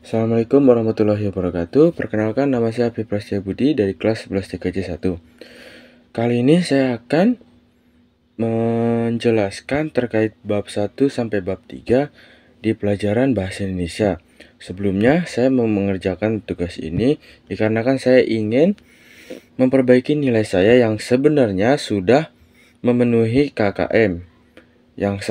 Assalamualaikum warahmatullahi wabarakatuh. Perkenalkan, nama saya Habib Prasetya Budi dari kelas 11 TKJ 1. Kali ini saya akan menjelaskan terkait bab 1 sampai bab 3 di pelajaran Bahasa Indonesia. Sebelumnya, saya mau mengerjakan tugas ini dikarenakan saya ingin memperbaiki nilai saya yang sebenarnya sudah memenuhi KKM yang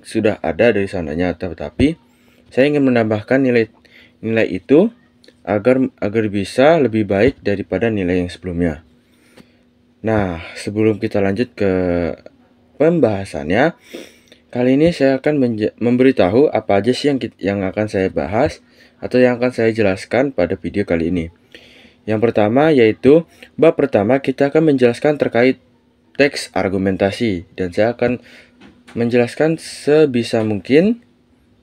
sudah ada dari sananya, tetapi saya ingin menambahkan nilai itu agar bisa lebih baik daripada nilai yang sebelumnya. Nah, sebelum kita lanjut ke pembahasannya, kali ini saya akan memberitahu apa aja sih yang akan saya bahas atau yang akan saya jelaskan pada video kali ini. Yang pertama yaitu bab pertama kita akan menjelaskan terkait teks argumentasi, dan saya akan menjelaskan sebisa mungkin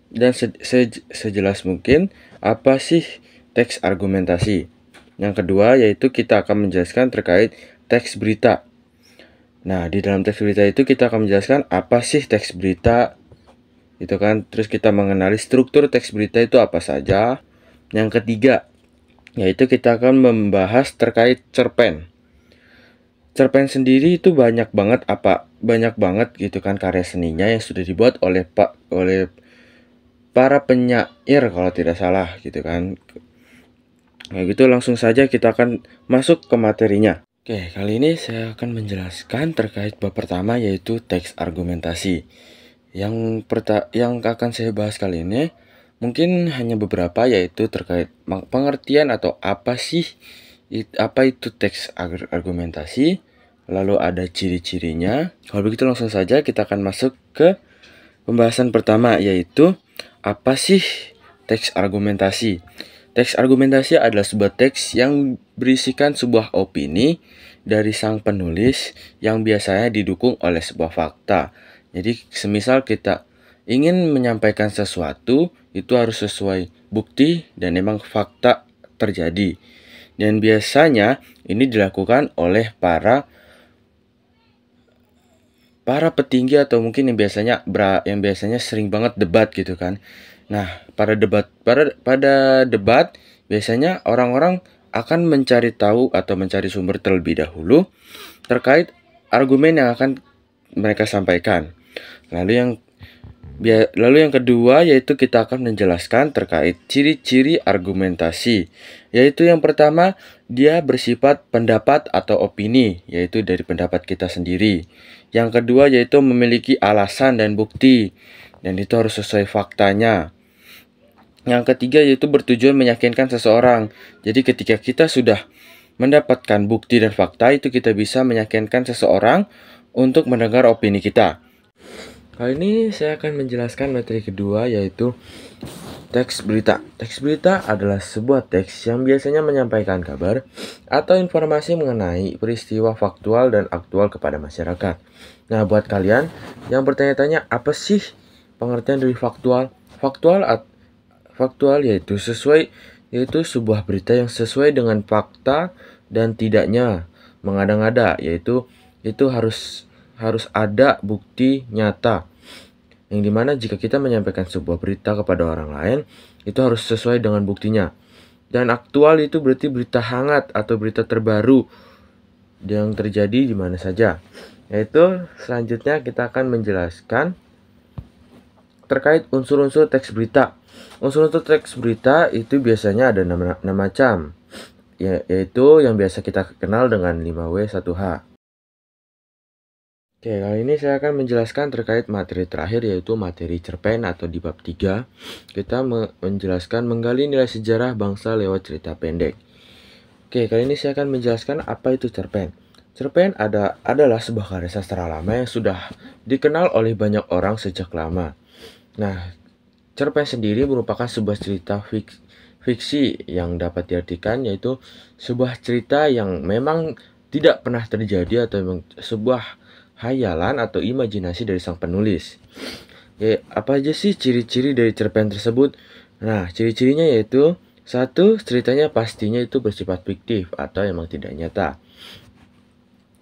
dan sejelas mungkin apa sih teks argumentasi. Yang kedua yaitu kita akan menjelaskan terkait teks berita. Nah, di dalam teks berita itu kita akan menjelaskan apa sih teks berita itu kan. Terus kita mengenali struktur teks berita itu apa saja. Yang ketiga yaitu kita akan membahas terkait cerpen. Cerpen sendiri itu banyak banget gitu kan karya seninya yang sudah dibuat oleh para penyair kalau tidak salah gitu kan. Nah gitu, langsung saja kita akan masuk ke materinya. Oke, kali ini saya akan menjelaskan terkait bab pertama yaitu teks argumentasi. Yang akan saya bahas kali ini mungkin hanya beberapa, yaitu terkait pengertian atau apa itu teks argumentasi, lalu ada ciri-cirinya. Kalau begitu langsung saja kita akan masuk ke pembahasan pertama, yaitu apa sih teks argumentasi? Teks argumentasi adalah sebuah teks yang berisikan sebuah opini dari sang penulis yang biasanya didukung oleh sebuah fakta. Jadi, semisal kita ingin menyampaikan sesuatu, itu harus sesuai bukti dan memang fakta terjadi. Dan biasanya ini dilakukan oleh para petinggi atau mungkin yang biasanya sering banget debat gitu kan. Nah, pada debat biasanya orang-orang akan mencari tahu atau mencari sumber terlebih dahulu terkait argumen yang akan mereka sampaikan. Lalu yang kedua yaitu kita akan menjelaskan terkait ciri-ciri argumentasi. Yaitu yang pertama, dia bersifat pendapat atau opini, yaitu dari pendapat kita sendiri. Yang kedua yaitu memiliki alasan dan bukti, dan itu harus sesuai faktanya. Yang ketiga yaitu bertujuan meyakinkan seseorang. Jadi ketika kita sudah mendapatkan bukti dan fakta, itu kita bisa meyakinkan seseorang untuk mendengar opini kita. Kali ini saya akan menjelaskan materi kedua yaitu teks berita. Teks berita adalah sebuah teks yang biasanya menyampaikan kabar atau informasi mengenai peristiwa faktual dan aktual kepada masyarakat. Nah, buat kalian yang bertanya-tanya apa sih pengertian dari faktual? Faktual yaitu sebuah berita yang sesuai dengan fakta dan tidaknya mengada-ngada, yaitu itu harus ada bukti nyata. Yang dimana jika kita menyampaikan sebuah berita kepada orang lain, itu harus sesuai dengan buktinya. Dan aktual itu berarti berita hangat atau berita terbaru yang terjadi di mana saja. Yaitu selanjutnya kita akan menjelaskan terkait unsur-unsur teks berita. Unsur-unsur teks berita itu biasanya ada 6 macam, yaitu yang biasa kita kenal dengan 5W1H. Oke, kali ini saya akan menjelaskan terkait materi terakhir, yaitu materi cerpen atau di bab 3. Kita menjelaskan menggali nilai sejarah bangsa lewat cerita pendek. Oke, kali ini saya akan menjelaskan apa itu cerpen. Cerpen adalah sebuah karya sastra lama yang sudah dikenal oleh banyak orang sejak lama. Nah, cerpen sendiri merupakan sebuah cerita fiksi yang dapat diartikan yaitu sebuah cerita yang memang tidak pernah terjadi atau sebuah hayalan atau imajinasi dari sang penulis. Ya, apa aja sih ciri-ciri dari cerpen tersebut? Nah, ciri-cirinya yaitu 1. Ceritanya pastinya itu bersifat fiktif atau emang tidak nyata.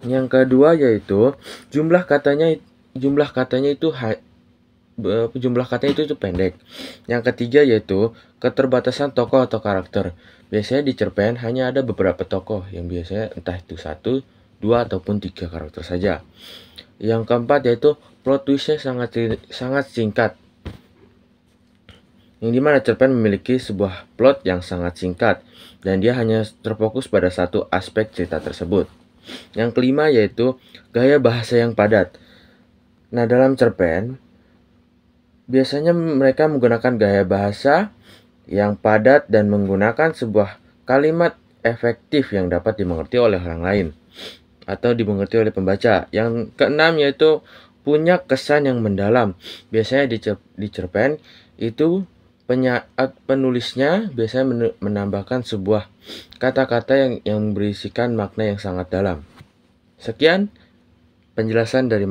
Yang kedua yaitu jumlah katanya itu jumlah kata itu pendek. Yang ketiga yaitu keterbatasan tokoh atau karakter. Biasanya di cerpen hanya ada beberapa tokoh yang biasanya entah itu 1, 2 ataupun 3 karakter saja. Yang keempat yaitu plot twistnya sangat singkat. Yang dimana cerpen memiliki sebuah plot yang sangat singkat dan dia hanya terfokus pada satu aspek cerita tersebut. Yang kelima yaitu gaya bahasa yang padat. Nah, dalam cerpen biasanya mereka menggunakan gaya bahasa yang padat dan menggunakan sebuah kalimat efektif yang dapat dimengerti oleh orang lain atau dimengerti oleh pembaca. Yang keenam yaitu punya kesan yang mendalam. Biasanya di cerpen itu penulisnya biasanya menambahkan sebuah kata-kata yang berisikan makna yang sangat dalam. Sekian penjelasan dari